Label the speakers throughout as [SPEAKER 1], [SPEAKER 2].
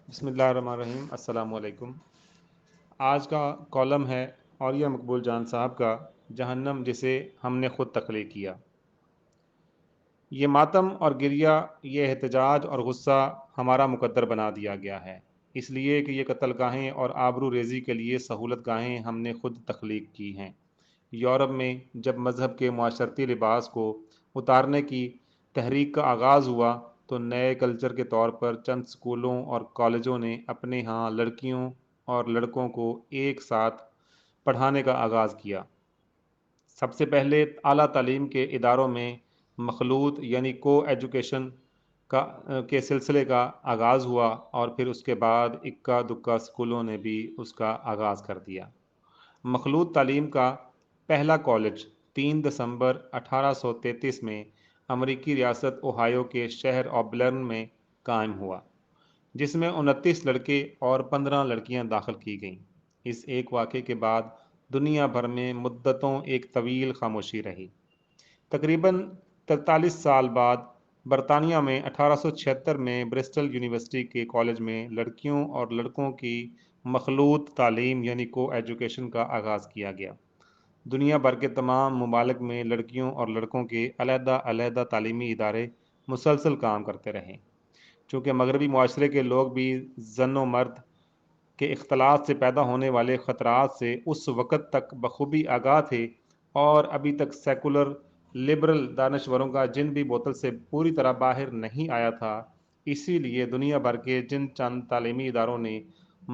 [SPEAKER 1] بسم اللہ الرحمن الرحیم۔ السلام علیکم۔ آج کا کالم ہے اولیاء مقبول جان صاحب کا جہنم جسے ہم نے خود تخلیق کیا۔ یہ ماتم اور گریہ، یہ احتجاج اور غصہ ہمارا مقدر بنا دیا گیا ہے، اس لیے کہ یہ قتل گاہیں اور آبرو ریزی کے لیے سہولت گاہیں ہم نے خود تخلیق کی ہیں۔ یورپ میں جب مذہب کے معاشرتی لباس کو اتارنے کی تحریک کا آغاز ہوا تو نئے کلچر کے طور پر چند اسکولوں اور کالجوں نے اپنے ہاں لڑکیوں اور لڑکوں کو ایک ساتھ پڑھانے کا آغاز کیا۔ سب سے پہلے اعلیٰ تعلیم کے اداروں میں مخلوط یعنی کو ایجوکیشن کے سلسلے کا آغاز ہوا، اور پھر اس کے بعد اکا دکا اسکولوں نے بھی اس کا آغاز کر دیا۔ مخلوط تعلیم کا پہلا کالج 3 دسمبر 1833 میں امریکی ریاست اوہایو کے شہر آبلرن میں قائم ہوا، جس میں 29 لڑکے اور 15 لڑکیاں داخل کی گئیں۔ اس ایک واقعے کے بعد دنیا بھر میں مدتوں ایک طویل خاموشی رہی۔ تقریباً 43 سال بعد برطانیہ میں 1876 میں برسٹل یونیورسٹی کے کالج میں لڑکیوں اور لڑکوں کی مخلوط تعلیم یعنی کو ایجوکیشن کا آغاز کیا گیا۔ دنیا بھر کے تمام ممالک میں لڑکیوں اور لڑکوں کے علیحدہ علیحدہ تعلیمی ادارے مسلسل کام کرتے رہے۔ چونکہ مغربی معاشرے کے لوگ بھی زن و مرد کے اختلاط سے پیدا ہونے والے خطرات سے اس وقت تک بخوبی آگاہ تھے، اور ابھی تک سیکولر لبرل دانشوروں کا جن بھی بوتل سے پوری طرح باہر نہیں آیا تھا، اسی لیے دنیا بھر کے جن چند تعلیمی اداروں نے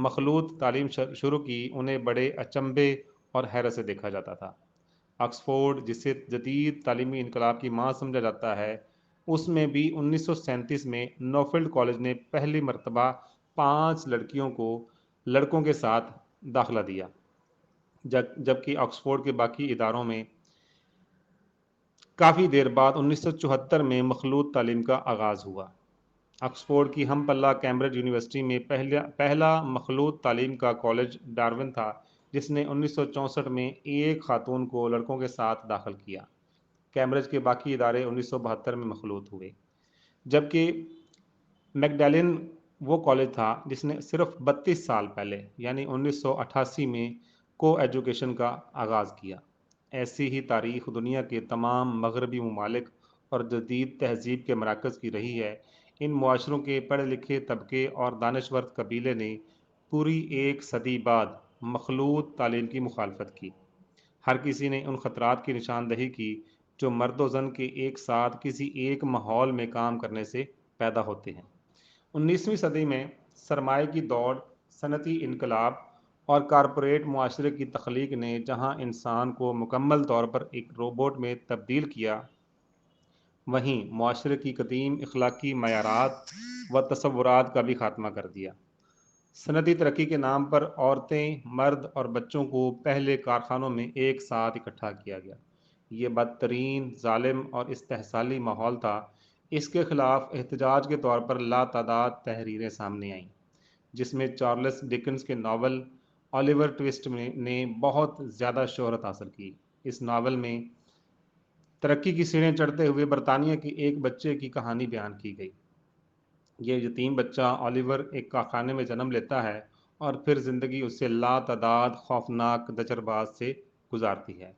[SPEAKER 1] مخلوط تعلیم شروع کی انہیں بڑے اچنبھے اور حیرت سے دیکھا جاتا تھا۔ آکسفورڈ، جسے جدید تعلیمی انقلاب کی ماں سمجھا جاتا ہے، اس میں بھی 1937 میں نوفیلڈ کالج نے پہلی مرتبہ 5 لڑکیوں کو لڑکوں کے ساتھ داخلہ دیا، جبکہ آکسفورڈ کے باقی اداروں میں کافی دیر بعد 1974 میں مخلوط تعلیم کا آغاز ہوا۔ آکسفورڈ کی ہم پلہ کیمبرج یونیورسٹی میں پہلا مخلوط تعلیم کا کالج ڈارون تھا، جس نے 1964 میں ایک خاتون کو لڑکوں کے ساتھ داخل کیا۔ کیمبرج کے باقی ادارے 1972 میں مخلوط ہوئے، جبکہ میکڈیلن وہ کالج تھا جس نے صرف 32 سال پہلے یعنی 1988 میں کو ایجوکیشن کا آغاز کیا۔ ایسی ہی تاریخ دنیا کے تمام مغربی ممالک اور جدید تہذیب کے مراکز کی رہی ہے۔ ان معاشروں کے پڑھے لکھے طبقے اور دانشور قبیلے نے پوری ایک صدی بعد مخلوط تعلیم کی مخالفت کی۔ ہر کسی نے ان خطرات کی نشاندہی کی جو مرد و زن کے ایک ساتھ کسی ایک ماحول میں کام کرنے سے پیدا ہوتے ہیں۔ 19ویں صدی میں سرمایہ کی دوڑ، صنعتی انقلاب اور کارپوریٹ معاشرے کی تخلیق نے جہاں انسان کو مکمل طور پر ایک روبوٹ میں تبدیل کیا، وہیں معاشرے کی قدیم اخلاقی معیارات و تصورات کا بھی خاتمہ کر دیا۔ صنعتی ترقی کے نام پر عورتیں، مرد اور بچوں کو پہلے کارخانوں میں ایک ساتھ اکٹھا کیا گیا۔ یہ بدترین، ظالم اور استحصالی ماحول تھا۔ اس کے خلاف احتجاج کے طور پر لاتعداد تحریریں سامنے آئیں، جس میں چارلس ڈکنز کے ناول اولیور ٹوسٹ نے بہت زیادہ شہرت حاصل کی۔ اس ناول میں ترقی کی سیڑھیاں چڑھتے ہوئے برطانیہ کے ایک بچے کی کہانی بیان کی گئی۔ یہ یتیم بچہ اولیور ایک کارخانے میں جنم لیتا ہے، اور پھر زندگی اسے لاتعداد خوفناک تجربات سے گزارتی ہے،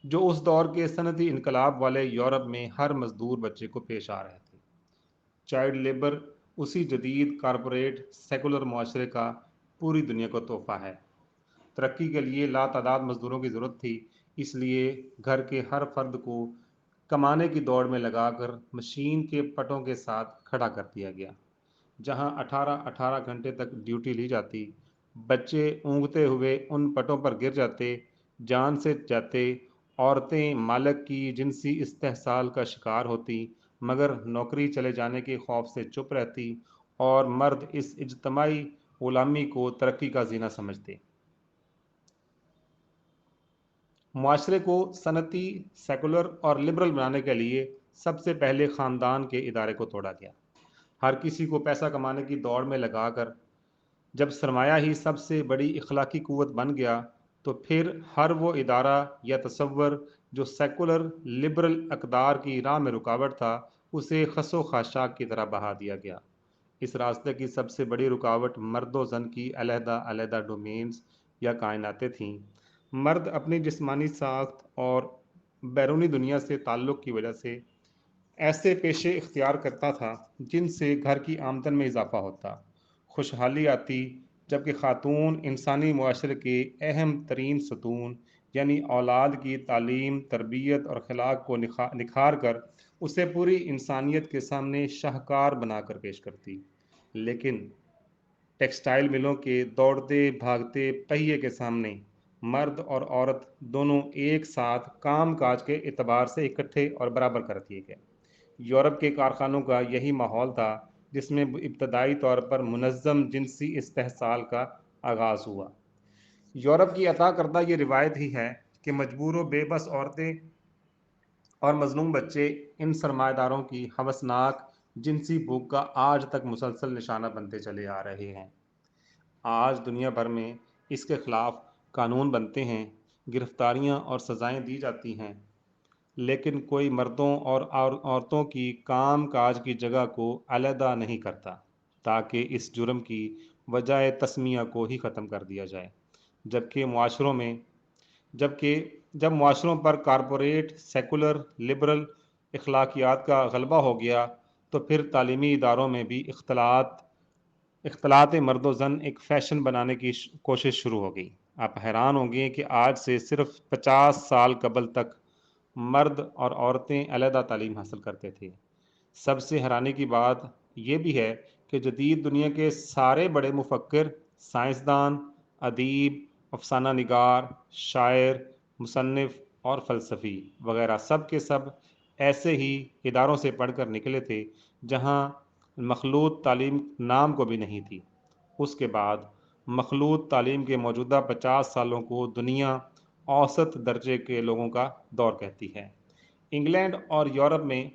[SPEAKER 1] جو اس دور کے صنعتی انقلاب والے یورپ میں ہر مزدور بچے کو پیش آ رہے تھے۔ چائلڈ لیبر اسی جدید کارپوریٹ سیکولر معاشرے کا پوری دنیا کو تحفہ ہے۔ ترقی کے لیے لاتعداد مزدوروں کی ضرورت تھی، اس لیے گھر کے ہر فرد کو کمانے کی دوڑ میں لگا کر مشین کے پٹوں کے ساتھ کھڑا کر دیا گیا، جہاں 18 گھنٹے تک ڈیوٹی لی جاتی۔ بچے اونگتے ہوئے ان پٹوں پر گر جاتے، جان سے جاتے۔ عورتیں مالک کی جنسی استحصال کا شکار ہوتی، مگر نوکری چلے جانے کے خوف سے چپ رہتی، اور مرد اس اجتماعی غلامی کو ترقی کا زینہ سمجھتے۔ معاشرے کو صنعتی، سیکولر اور لبرل بنانے کے لیے سب سے پہلے خاندان کے ادارے کو توڑا گیا۔ ہر کسی کو پیسہ کمانے کی دوڑ میں لگا کر جب سرمایہ ہی سب سے بڑی اخلاقی قوت بن گیا، تو پھر ہر وہ ادارہ یا تصور جو سیکولر لبرل اقدار کی راہ میں رکاوٹ تھا، اسے خس و خاشاک کی طرح بہا دیا گیا۔ اس راستے کی سب سے بڑی رکاوٹ مرد و زن کی علیحدہ علیحدہ ڈومینز یا کائناتیں تھیں۔ مرد اپنی جسمانی ساخت اور بیرونی دنیا سے تعلق کی وجہ سے ایسے پیشے اختیار کرتا تھا جن سے گھر کی آمدن میں اضافہ ہوتا، خوشحالی آتی، جبکہ خاتون انسانی معاشرے کے اہم ترین ستون یعنی اولاد کی تعلیم، تربیت اور اخلاق کو نکھار کر اسے پوری انسانیت کے سامنے شاہکار بنا کر پیش کرتی۔ لیکن ٹیکسٹائل ملوں کے دوڑتے بھاگتے پہیے کے سامنے مرد اور عورت دونوں ایک ساتھ کام کاج کے اعتبار سے اکٹھے اور برابر کر دیے گئے۔ یورپ کے کارخانوں کا یہی ماحول تھا جس میں ابتدائی طور پر منظم جنسی استحصال کا آغاز ہوا۔ یورپ کی عطا کردہ یہ روایت ہی ہے کہ مجبور و بے بس عورتیں اور مظلوم بچے ان سرمایہ داروں کی ہَوسناک جنسی بھوک کا آج تک مسلسل نشانہ بنتے چلے آ رہے ہیں۔ آج دنیا بھر میں اس کے خلاف قانون بنتے ہیں، گرفتاریاں اور سزائیں دی جاتی ہیں، لیکن کوئی مردوں اور عورتوں کی کام کاج کی جگہ کو علیحدہ نہیں کرتا تاکہ اس جرم کی وجہ تسمیہ کو ہی ختم کر دیا جائے۔ جب معاشروں پر کارپوریٹ، سیکولر، لبرل اخلاقیات کا غلبہ ہو گیا تو پھر تعلیمی اداروں میں بھی اختلاط مرد و زن ایک فیشن بنانے کی کوشش شروع ہو گئی۔ آپ حیران ہوں گے کہ آج سے صرف 50 سال قبل تک مرد اور عورتیں علیحدہ تعلیم حاصل کرتے تھے۔ سب سے حیرانی کی بات یہ بھی ہے کہ جدید دنیا کے سارے بڑے مفکر، سائنسدان، ادیب، افسانہ نگار، شاعر، مصنف اور فلسفی وغیرہ سب کے سب ایسے ہی اداروں سے پڑھ کر نکلے تھے جہاں مخلوط تعلیم نام کو بھی نہیں تھی۔ اس کے بعد مخلوط تعلیم کے موجودہ 50 سالوں کو دنیا اوسط درجے کے لوگوں کا دور کہتی ہے۔ انگلینڈ اور یورپ میں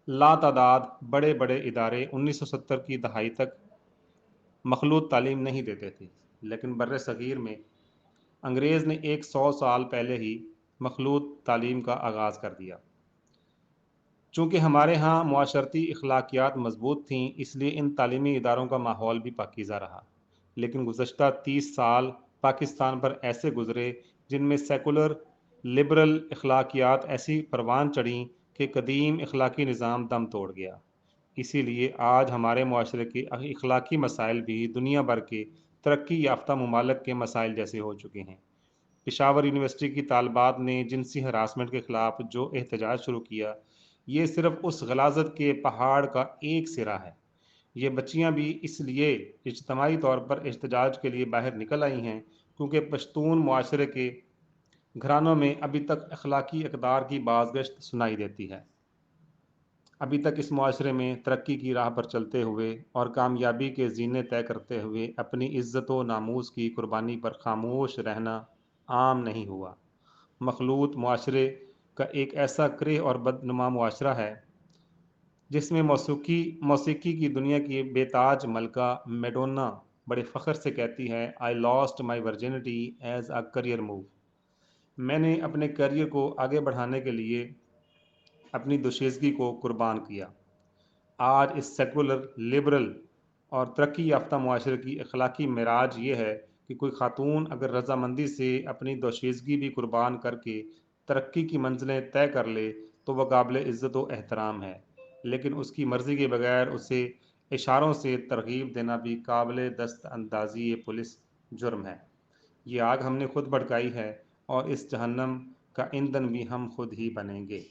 [SPEAKER 1] لاتعداد بڑے بڑے ادارے 1970 کی دہائی تک مخلوط تعلیم نہیں دیتے تھے، لیکن بر صغیر میں انگریز نے 100 سال پہلے ہی مخلوط تعلیم کا آغاز کر دیا۔ چونکہ ہمارے ہاں معاشرتی اخلاقیات مضبوط تھیں، اس لیے ان تعلیمی اداروں کا ماحول بھی پاکیزہ رہا۔ لیکن گزشتہ 30 سال پاکستان پر ایسے گزرے جن میں سیکولر، لبرل اخلاقیات ایسی پروان چڑھیں کہ قدیم اخلاقی نظام دم توڑ گیا۔ اسی لیے آج ہمارے معاشرے کے اخلاقی مسائل بھی دنیا بھر کے ترقی یافتہ ممالک کے مسائل جیسے ہو چکے ہیں۔ پشاور یونیورسٹی کی طالبات نے جنسی ہراسمنٹ کے خلاف جو احتجاج شروع کیا، یہ صرف اس غلاظت کے پہاڑ کا ایک سرا ہے۔ یہ بچیاں بھی اس لیے اجتماعی طور پر احتجاج کے لیے باہر نکل آئی ہیں کیونکہ پشتون معاشرے کے گھرانوں میں ابھی تک اخلاقی اقدار کی بازگشت سنائی دیتی ہے۔ ابھی تک اس معاشرے میں ترقی کی راہ پر چلتے ہوئے اور کامیابی کے زینے طے کرتے ہوئے اپنی عزت و ناموس کی قربانی پر خاموش رہنا عام نہیں ہوا۔ مخلوط معاشرے کا ایک ایسا کرہ اور بدنما معاشرہ ہے جس میں موسیقی کی دنیا کی بے تاج ملکہ میڈونا بڑے فخر سے کہتی ہے "I lost my virginity as a career move"۔ میں نے اپنے کیریئر کو آگے بڑھانے کے لیے اپنی دوشیزگی کو قربان کیا۔ آج اس سیکولر، لبرل اور ترقی یافتہ معاشرے کی اخلاقی معراج یہ ہے کہ کوئی خاتون اگر رضامندی سے اپنی دوشیزگی بھی قربان کر کے ترقی کی منزلیں طے کر لے تو وہ قابل عزت و احترام ہے، لیکن اس کی مرضی کے بغیر اسے اشاروں سے ترغیب دینا بھی قابل دست اندازی پولیس جرم ہے۔ یہ آگ ہم نے خود بھڑکائی ہے اور اس جہنم کا ایندھن بھی ہم خود ہی بنیں گے۔